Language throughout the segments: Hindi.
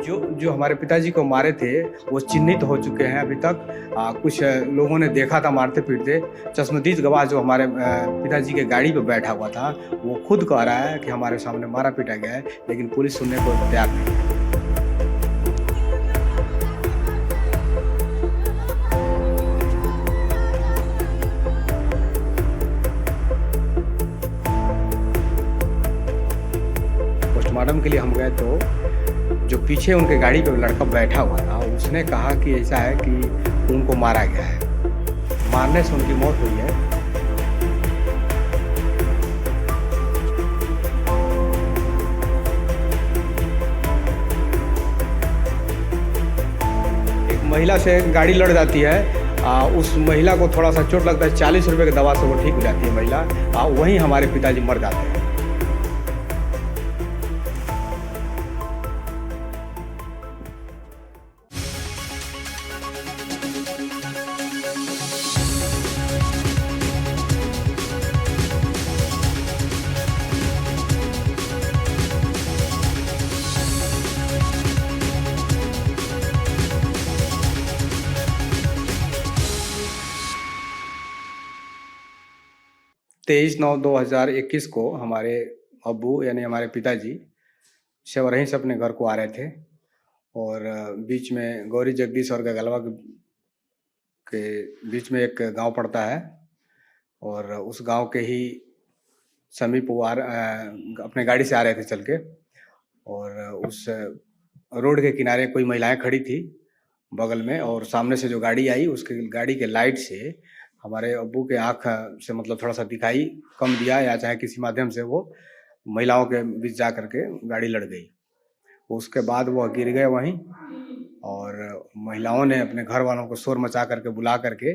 जो जो हमारे पिताजी को मारे थे, वो चिन्हित हो चुके हैं अभी तक। कुछ लोगों ने देखा था मारते-पीटते। चश्मदीद गवाह जो हमारे पिताजी के गाड़ी पे बैठा हुआ था, वो खुद कह रहा है कि हमारे सामने मारा-पीटा गया है, लेकिन पुलिस सुनने को तैयार नहीं है। पोस्टमार्टम के लिए हम गए तो जो पीछे उनके गाड़ी पे लड़का बैठा हुआ था, उसने कहा कि ऐसा है कि उनको मारा गया है। मारने से उनकी मौत हुई है। एक महिला से गाड़ी लड़ जाती है, उस महिला को थोड़ा सा चोट लगता है, 40 रुपए की दवा से वो ठीक हो जाती है महिला। वहीं हमारे पिताजी मर जाते हैं। 23/9/2021 को हमारे अब्बू यानी हमारे पिताजी शेवरही से अपने घर को आ रहे थे और बीच में गौरी जगदीश और गगलवा के बीच में एक गांव पड़ता है और उस गांव के ही समीप वो अपने गाड़ी से आ रहे थे चल के और उस रोड के किनारे कोई महिलाएं खड़ी थी बगल में और सामने से जो गाड़ी आई उसके गाड़ी के लाइट से हमारे अब्बू के आँख से मतलब थोड़ा सा दिखाई कम दिया या चाहे किसी माध्यम से वो महिलाओं के बीच जा करके गाड़ी लड़ गई। उसके बाद वो गिर गए वहीं और महिलाओं ने अपने घर वालों को शोर मचा करके बुला करके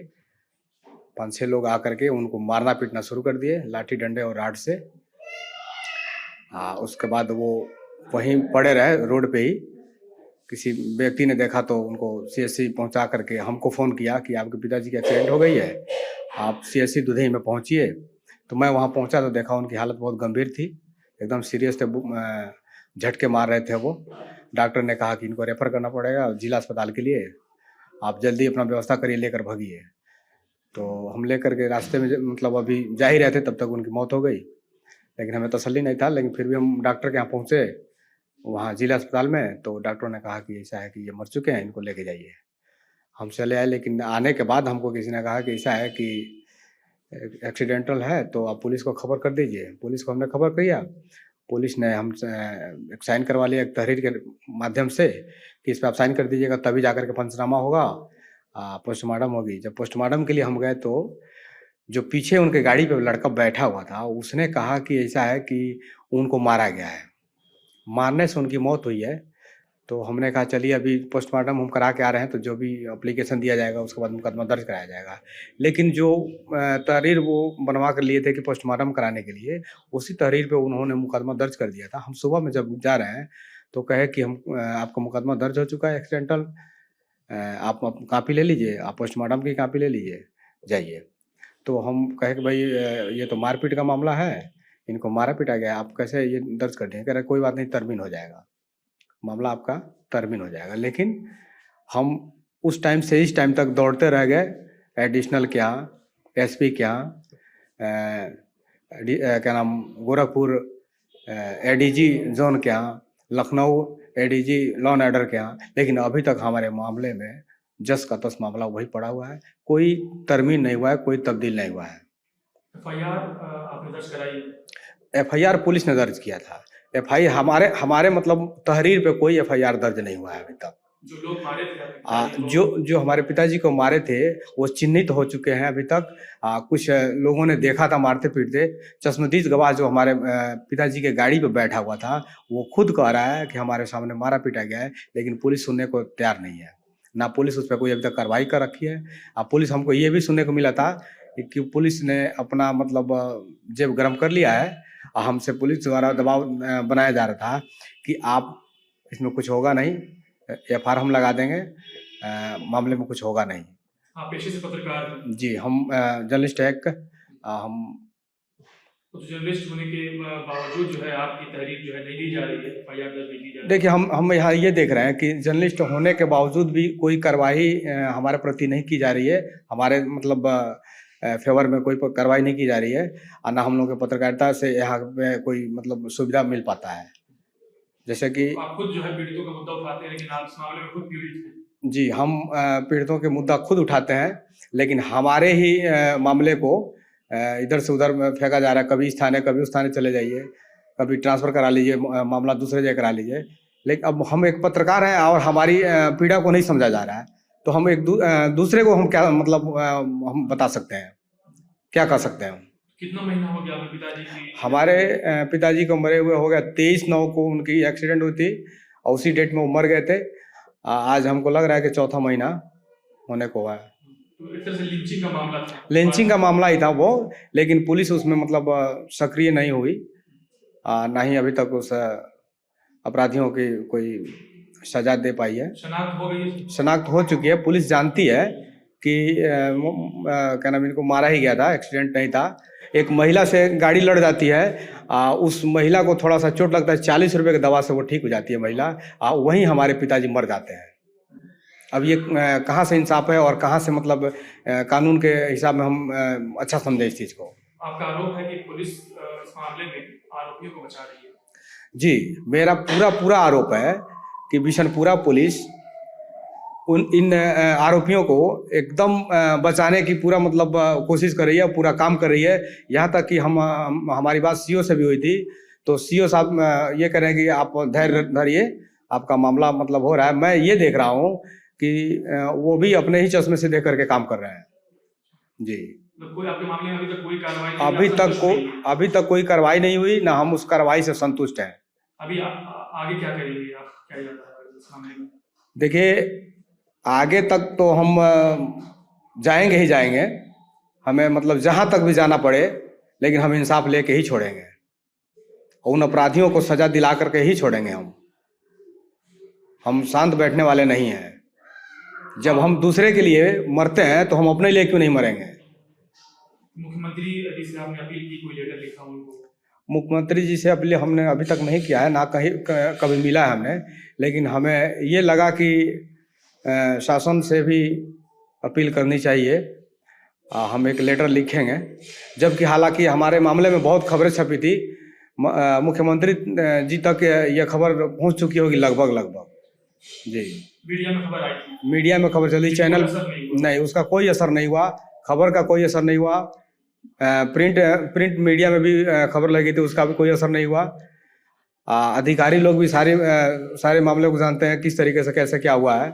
5-6 लोग आकर के उनको मारना पीटना शुरू कर दिए लाठी डंडे और राड से। उसके बाद वो वहीं पड़े रहे रोड पे ही। किसी व्यक्ति ने देखा तो उनको सीएससी पहुंचा करके हमको फ़ोन किया कि आपके पिताजी की एक्सीडेंट हो गई है, आप सीएससी दुधई में पहुंचिए। तो मैं वहां पहुंचा तो देखा उनकी हालत बहुत गंभीर थी, एकदम सीरियस थे, झटके मार रहे थे वो। डॉक्टर ने कहा कि इनको रेफर करना पड़ेगा जिला अस्पताल के लिए, आप जल्दी अपना व्यवस्था करिए, लेकर भागिए। तो हम लेकर के रास्ते में मतलब अभी जा ही रहे थे तब तक उनकी मौत हो गई, लेकिन हमें तसल्ली नहीं था। लेकिन फिर भी हम डॉक्टर के यहाँ पहुँचे वहाँ जिला अस्पताल में, तो डॉक्टरों ने कहा कि ऐसा है कि ये मर चुके हैं, इनको लेके जाइए। हम चले आए, लेकिन आने के बाद हमको किसी ने कहा कि ऐसा है कि एक्सीडेंटल है तो आप पुलिस को खबर कर दीजिए। पुलिस को हमने खबर किया, पुलिस ने हमसे एक साइन करवा लिया एक तहरीर के माध्यम से कि इस पर आप साइन कर दीजिएगा तभी जाकर के पंचनामा होगा, पोस्टमार्टम होगी। जब पोस्टमार्टम के लिए हम गए तो जो पीछे उनके गाड़ी पे लड़का बैठा हुआ था, उसने कहा कि ऐसा है कि उनको मारा गया है। मारने से उनकी मौत हुई है। तो हमने कहा चलिए अभी पोस्टमार्टम हम करा के आ रहे हैं, तो जो भी एप्लीकेशन दिया जाएगा उसके बाद मुकदमा दर्ज कराया जाएगा। लेकिन जो तहरीर वो बनवा कर लिए थे कि पोस्टमार्टम कराने के लिए, उसी तहरीर पे उन्होंने मुकदमा दर्ज कर दिया था। हम सुबह में जब जा रहे हैं तो कहे कि हम आपका मुकदमा दर्ज हो चुका है एक्सीडेंटल, आप कापी ले लीजिए, आप पोस्टमार्टम की कापी ले लीजिए, जाइए। तो हम कहे कि भाई ये तो मारपीट का मामला है, इनको मारा पीटा गया, आप कैसे ये दर्ज कर दें? कह रहे कोई बात नहीं, तरमीन हो जाएगा, मामला आपका तरमीन हो जाएगा। लेकिन हम उस टाइम से इस टाइम तक दौड़ते रह गए एडिशनल के यहाँ, एसपी के यहाँ, क्या नाम गोरखपुर एडीजी जोन के यहाँ, Lucknow ADG law and order के यहाँ, लेकिन अभी तक हमारे मामले में जस का तस मामला वही पड़ा हुआ है, कोई तरमीन नहीं हुआ है, कोई तब्दील नहीं हुआ है। एफआईआर आपने दर्ज कराई? एफआईआर पुलिस ने दर्ज किया था। एफआईआर हमारे मतलब तहरीर पे कोई एफआईआर दर्ज नहीं हुआ है अभी तक। जो लोग मारे थे आपके पिताजी को, जो हमारे पिताजी को मारे थे वो चिन्हित हो चुके हैं अभी तक। कुछ लोगों ने देखा था मारते पीटते। चश्मदीद गवाह जो हमारे पिताजी के गाड़ी पे बैठा हुआ था, वो खुद कह रहा है कि हमारे सामने मारा पीटा गया है, लेकिन पुलिस सुनने को तैयार नहीं है। ना पुलिस उस पर कोई अभी तक कार्रवाई कर रखी है। पुलिस हमको ये भी सुनने को मिला था कि पुलिस ने अपना मतलब जेब गर्म कर लिया है, हमसे पुलिस द्वारा दबाव बनाया जा रहा था कि आप इसमें कुछ होगा नहीं, एफआईआर हम लगा देंगे, मामले में कुछ होगा नहीं। आप पेशे से पत्रकार? जी, हम जर्नलिस्ट है, हम तो जर्नलिस्ट होने के बावजूद जो है आपकी तहरीर जो है नहीं दी जा रही है, एफआईआर दर्ज नहीं की जा रही है। देखिए, हम यहाँ ये देख रहे हैं कि जर्नलिस्ट होने के बावजूद भी कोई कार्रवाई हमारे प्रति नहीं की जा रही है। हमारे मतलब फेवर में कोई कार्रवाई नहीं की जा रही है, और ना हम लोग के पत्रकारिता से यहाँ पे कोई मतलब सुविधा मिल पाता है। जैसे कि आप खुद जो है पीड़ितों का मुद्दा उठाते हैं, लेकिन आप इस मामले में खुद पीड़ित हैं। जी, हम पीड़ितों के मुद्दा खुद उठाते हैं, लेकिन हमारे ही मामले को इधर से उधर में फेंका जा रहा है। कभी इस थाने, कभी उस थाने चले जाइए, कभी ट्रांसफ़र करा लीजिए, मामला दूसरे जगह करा लीजिए। लेकिन अब हम एक पत्रकार हैं और हमारी पीड़ा को नहीं समझा जा रहा है, तो हम दूसरे को हम क्या मतलब हम बता सकते हैं, क्या कर सकते हैं हम? कितना महीना हो गया आपके पिताजी की? हमारे पिताजी को मरे हुए हो गया 23/9 को उनकी एक्सीडेंट हुई थी, और उसी डेट में वो मर गए थे। आज हमको लग रहा है कि चौथा महीना होने को हुआ है। तो एक तरह से लिंचिंग का मामला था। लिंचिंग का मामला ही था वो, लेकिन पुलिस उसमें मतलब सक्रिय नहीं हुई, ना ही अभी तक उस अपराधियों की कोई सजा दे पाई है। शनाख्त हो गई है? शनाख्त हो चुकी है, पुलिस जानती है कि क्या नाम, इनको मारा ही गया था, एक्सीडेंट नहीं था। एक महिला से गाड़ी लड़ जाती है, उस महिला को थोड़ा सा चोट लगता है, 40 रुपये की दवा से वो ठीक हो जाती है महिला, वहीं हमारे पिताजी मर जाते हैं। अब ये कहाँ से इंसाफ है और कहाँ से मतलब कानून के हिसाब में हम अच्छा समझे इस चीज़ को। आपका आरोप है कि पुलिस इस मामले में आरोपियों को बचा रही है। जी, मेरा पूरा आरोप है कि बिशनपुरा पुलिस इन आरोपियों को एकदम बचाने की पूरा मतलब कोशिश कर रही है, पूरा काम कर रही है। यहाँ तक कि हमारी बात सीओ से भी हुई थी, तो सीओ साहब ये कह रहे हैं कि आप धैर्य धरिए, आपका मामला मतलब हो रहा है। मैं ये देख रहा हूँ कि वो भी अपने ही चश्मे से देख करके काम कर रहे हैं। जी, तो कोई आपके मामले में अभी तक कोई कार्रवाई नहीं, अभी तक कोई कार्रवाई नहीं हुई, ना हम उस कार्रवाई से संतुष्ट हैं। अभी आगे क्या करेंगे आप, क्या जाता है इस मामले में? देखिए, आगे तक तो हम जाएंगे ही जाएंगे, हमें मतलब जहाँ तक भी जाना पड़े, लेकिन हम इंसाफ लेके ही छोड़ेंगे, उन अपराधियों को सजा दिला करके ही छोड़ेंगे। हम शांत बैठने वाले नहीं हैं। जब हम दूसरे के लिए मरते हैं तो हम अपने लिए क्यों नहीं मरेंगे? मुख्यमंत्री जी से आपने अपील की, कोई लेटर लिखा उनको? मुख्यमंत्री जी से अपील हमने अभी तक नहीं किया है, ना कहीं कभी मिला है हमने, लेकिन हमें ये लगा कि शासन से भी अपील करनी चाहिए। हम एक लेटर लिखेंगे, जबकि हालांकि हमारे मामले में बहुत खबरें छपी थी, मुख्यमंत्री जी तक यह खबर पहुंच चुकी होगी लगभग। जी, मीडिया में खबर आई थी? मीडिया में खबर चली, चैनल नहीं, उसका कोई असर नहीं हुआ, खबर का कोई असर नहीं हुआ। प्रिंट मीडिया में भी खबर लगी थी, उसका भी कोई असर नहीं हुआ। अधिकारी लोग भी सारे मामले को जानते हैं, किस तरीके से कैसे क्या हुआ है।